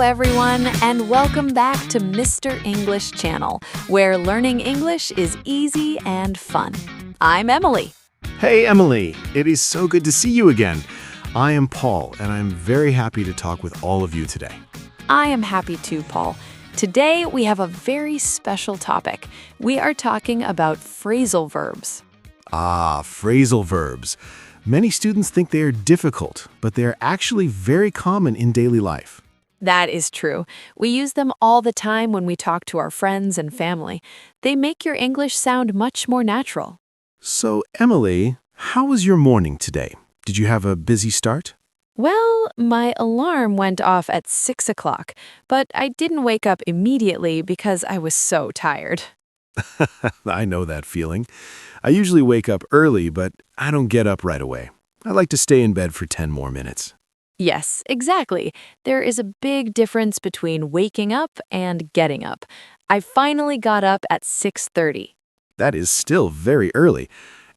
everyone, and welcome back to Mr. English Channel, where learning English is easy and fun. I'm Emily. Hey, Emily. It is so good to see you again. I am Paul, and I'm very happy to talk with all of you today. I am happy too, Paul. Today, we have a very special topic. We are talking about phrasal verbs. Phrasal verbs. Many students think they are difficult, but they are actually very common in daily life. That is true. We use them all the time when we talk to our friends and family. They make your English sound much more natural. So, Emily, how was your morning today? Did you have a busy start? Well, my alarm went off at 6 o'clock, but I didn't wake up immediately because I was so tired. I know that feeling. I usually wake up early, but I don't get up right away. I like to stay in bed for 10 more minutes. Yes, exactly. There is a big difference between waking up and getting up. I finally got up at 6:30. That is still very early.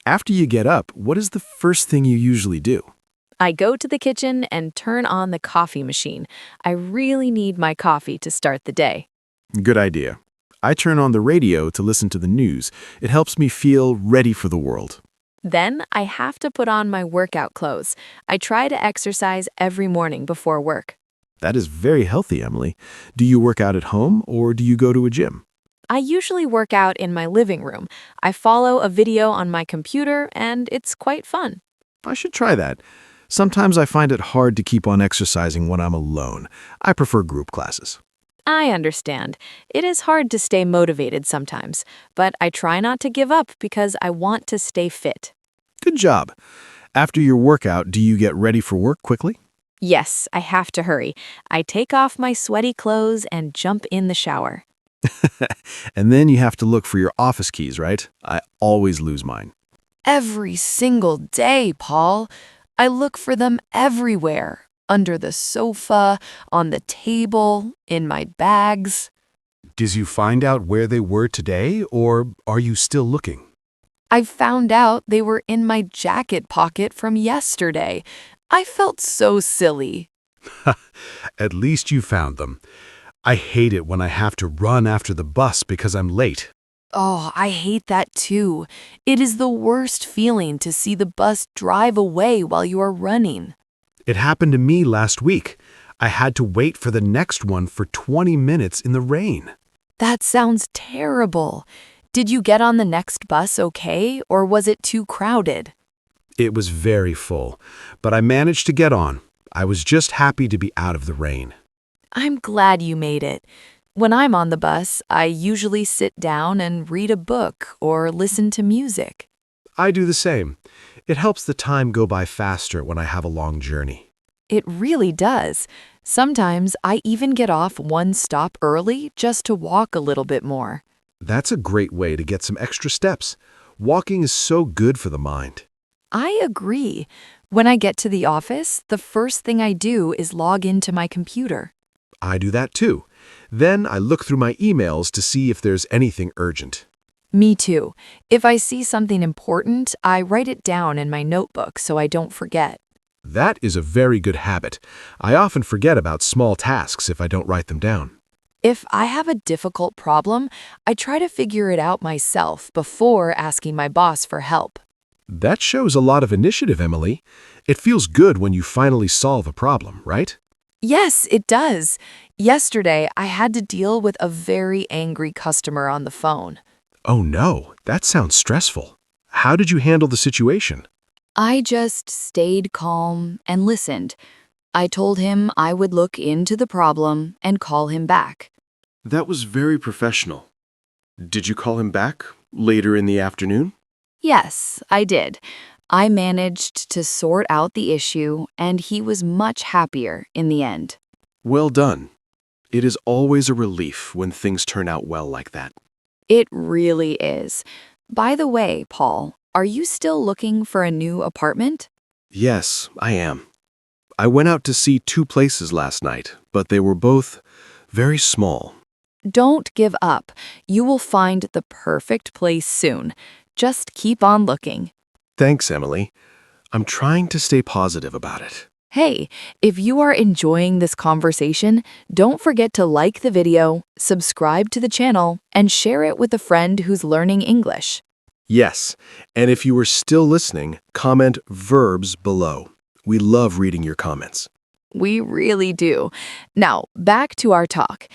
After you get up, what is the first thing you usually do? I go to the kitchen and turn on the coffee machine. I really need my coffee to start the day. Good idea. I turn on the radio to listen to the news. It helps me feel ready for the world. Then I have to put on my workout clothes. I try to exercise every morning before work. That is very healthy, Emily. Do you work out at home or do you go to a gym? I usually work out in my living room. I follow a video on my computer, and it's quite fun. I should try that. Sometimes I find it hard to keep on exercising when I'm alone. I prefer group classes. I understand. It is hard to stay motivated sometimes, but I try not to give up because I want to stay fit. Good job. After your workout, do you get ready for work quickly? Yes, I have to hurry. I take off my sweaty clothes and jump in the shower. And then you have to look for your office keys, right? I always lose mine. Every single day, Paul. I look for them everywhere. Under the sofa, on the table, in my bags. Did you find out where they were today, or are you still looking? I found out they were in my jacket pocket from yesterday. I felt so silly. At least you found them. I hate it when I have to run after the bus because I'm late. Oh, I hate that too. It is the worst feeling to see the bus drive away while you are running. It happened to me last week. I had to wait for the next one for 20 minutes in the rain. That sounds terrible. Did you get on the next bus okay, or was it too crowded? It was very full, but I managed to get on. I was just happy to be out of the rain. I'm glad you made it. When I'm on the bus, I usually sit down and read a book or listen to music. I do the same. It helps the time go by faster when I have a long journey. It really does. Sometimes I even get off one stop early just to walk a little bit more. That's a great way to get some extra steps. Walking is so good for the mind. I agree. When I get to the office, the first thing I do is log into my computer. I do that too. Then I look through my emails to see if there's anything urgent. Me too. If I see something important, I write it down in my notebook so I don't forget. That is a very good habit. I often forget about small tasks if I don't write them down. If I have a difficult problem, I try to figure it out myself before asking my boss for help. That shows a lot of initiative, Emily. It feels good when you finally solve a problem, right? Yes, it does. Yesterday, I had to deal with a very angry customer on the phone. Oh no, that sounds stressful. How did you handle the situation? I just stayed calm and listened. I told him I would look into the problem and call him back. That was very professional. Did you call him back later in the afternoon? Yes, I did. I managed to sort out the issue, and he was much happier in the end. Well done. It is always a relief when things turn out well like that. It really is. By the way, Paul, are you still looking for a new apartment? Yes, I am. I went out to see 2 places last night, but they were both very small. Don't give up. You will find the perfect place soon. Just keep on looking. Thanks, Emily. I'm trying to stay positive about it. Hey, if you are enjoying this conversation, don't forget to like the video, subscribe to the channel, and share it with a friend who's learning English. Yes, and if you are still listening, comment verbs below. We love reading your comments. We really do. Now, back to our talk.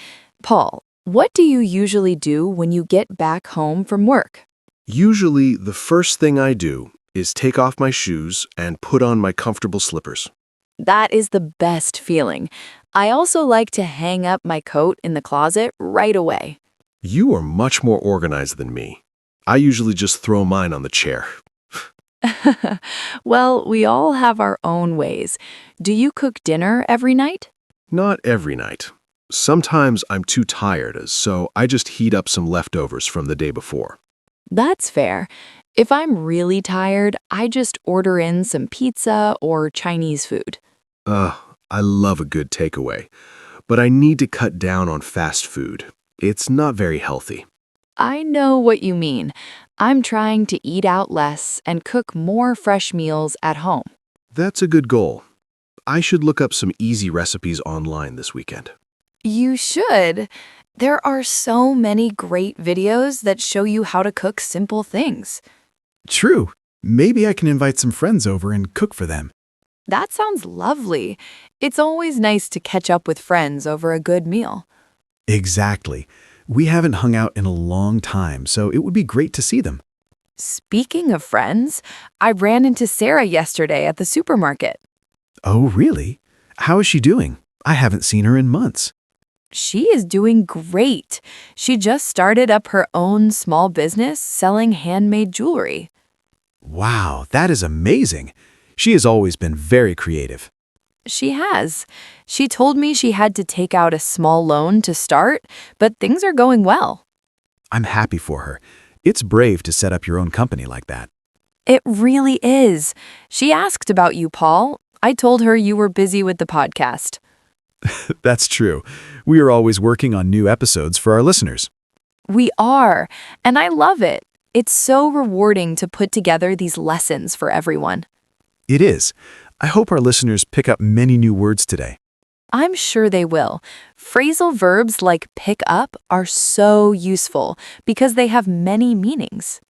Paul, what do you usually do when you get back home from work? Usually, the first thing I do is take off my shoes and put on my comfortable slippers. That is the best feeling. I also like to hang up my coat in the closet right away. You are much more organized than me. I usually just throw mine on the chair. Well, we all have our own ways. Do you cook dinner every night? Not every night. Sometimes I'm too tired, so I just heat up some leftovers from the day before. That's fair. If I'm really tired, I just order in some pizza or Chinese food. I love a good takeaway, but I need to cut down on fast food. It's not very healthy. I know what you mean. I'm trying to eat out less and cook more fresh meals at home. That's a good goal. I should look up some easy recipes online this weekend. You should. There are so many great videos that show you how to cook simple things. True. Maybe I can invite some friends over and cook for them. That sounds lovely. It's always nice to catch up with friends over a good meal. Exactly. We haven't hung out in a long time, so it would be great to see them. Speaking of friends, I ran into Sarah yesterday at the supermarket. Oh, really? How is she doing? I haven't seen her in months. She is doing great. She just started up her own small business selling handmade jewelry. Wow, that is amazing. She has always been very creative. She has. She told me she had to take out a small loan to start, but things are going well. I'm happy for her. It's brave to set up your own company like that. It really is. She asked about you, Paul. I told her you were busy with the podcast. That's true. We are always working on new episodes for our listeners. We are, and I love it. It's so rewarding to put together these lessons for everyone. It is. I hope our listeners pick up many new words today. I'm sure they will. Phrasal verbs like pick up are so useful because they have many meanings.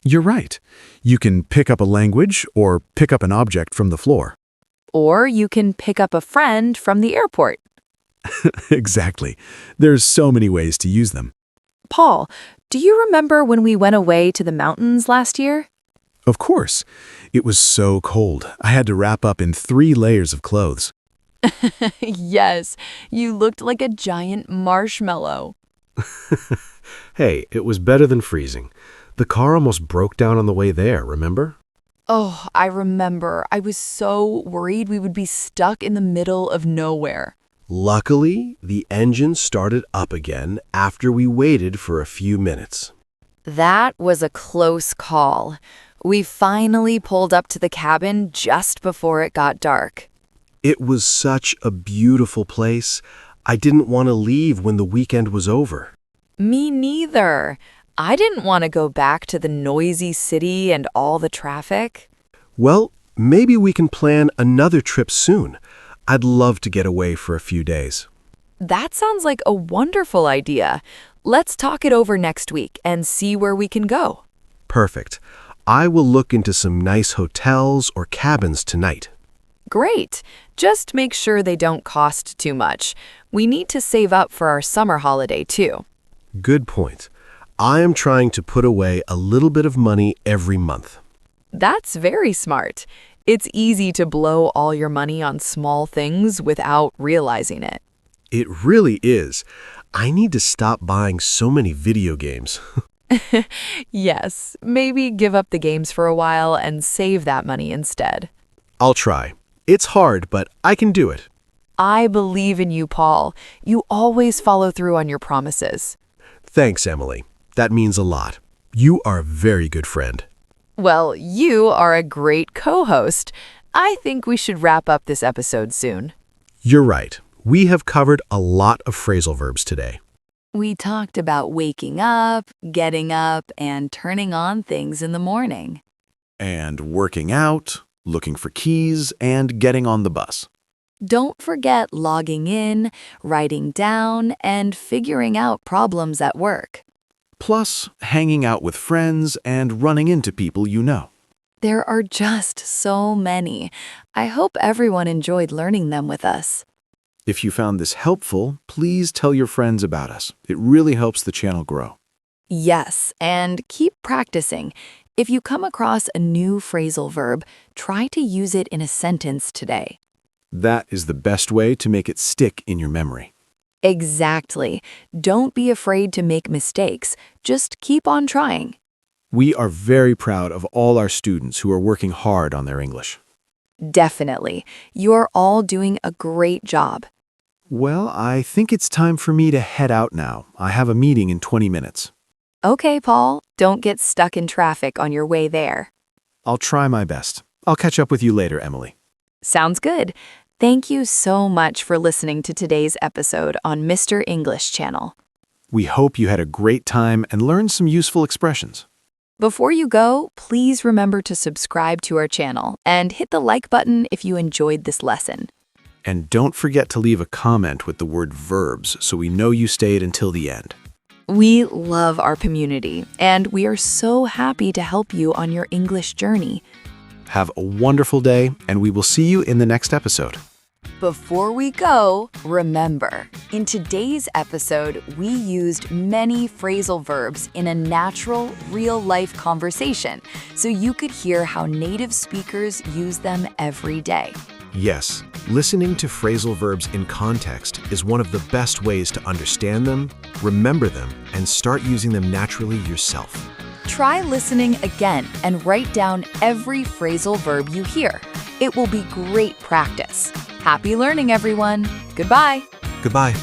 You're right. You can pick up a language or pick up an object from the floor. Or you can pick up a friend from the airport. Exactly. There's so many ways to use them. Paul, do you remember when we went away to the mountains last year? Of course. It was so cold. I had to wrap up in 3 layers of clothes. Yes, you looked like a giant marshmallow. Hey, it was better than freezing. The car almost broke down on the way there, remember? Oh, I remember. I was so worried we would be stuck in the middle of nowhere. Luckily, the engine started up again after we waited for a few minutes. That was a close call. We finally pulled up to the cabin just before it got dark. It was such a beautiful place. I didn't want to leave when the weekend was over. Me neither. I didn't want to go back to the noisy city and all the traffic. Well, maybe we can plan another trip soon. I'd love to get away for a few days. That sounds like a wonderful idea. Let's talk it over next week and see where we can go. Perfect. I will look into some nice hotels or cabins tonight. Great. Just make sure they don't cost too much. We need to save up for our summer holiday, too. Good point. I am trying to put away a little bit of money every month. That's very smart. It's easy to blow all your money on small things without realizing it. It really is. I need to stop buying so many video games. Yes, maybe give up the games for a while and save that money instead. I'll try. It's hard, but I can do it. I believe in you, Paul. You always follow through on your promises. Thanks, Emily. That means a lot. You are a very good friend. Well, you are a great co-host. I think we should wrap up this episode soon. You're right. We have covered a lot of phrasal verbs today. We talked about waking up, getting up, and turning on things in the morning. And working out, looking for keys, and getting on the bus. Don't forget logging in, writing down, and figuring out problems at work. Plus, hanging out with friends and running into people you know. There are just so many. I hope everyone enjoyed learning them with us. If you found this helpful, please tell your friends about us. It really helps the channel grow. Yes, and keep practicing. If you come across a new phrasal verb, try to use it in a sentence today. That is the best way to make it stick in your memory. Exactly. Don't be afraid to make mistakes. Just keep on trying. We are very proud of all our students who are working hard on their English. Definitely. You're all doing a great job. Well, I think it's time for me to head out now. I have a meeting in 20 minutes. Okay, Paul, don't get stuck in traffic on your way there. I'll try my best. I'll catch up with you later, Emily. Sounds good. Thank you so much for listening to today's episode on Mr. English Channel. We hope you had a great time and learned some useful expressions. Before you go, please remember to subscribe to our channel and hit the like button if you enjoyed this lesson. And don't forget to leave a comment with the word verbs so we know you stayed until the end. We love our community, and we are so happy to help you on your English journey. Have a wonderful day, and we will see you in the next episode. Before we go, remember, in today's episode, we used many phrasal verbs in a natural, real-life conversation, so you could hear how native speakers use them every day. Yes, listening to phrasal verbs in context is one of the best ways to understand them, remember them, and start using them naturally yourself. Try listening again and write down every phrasal verb you hear. It will be great practice. Happy learning, everyone. Goodbye. Goodbye.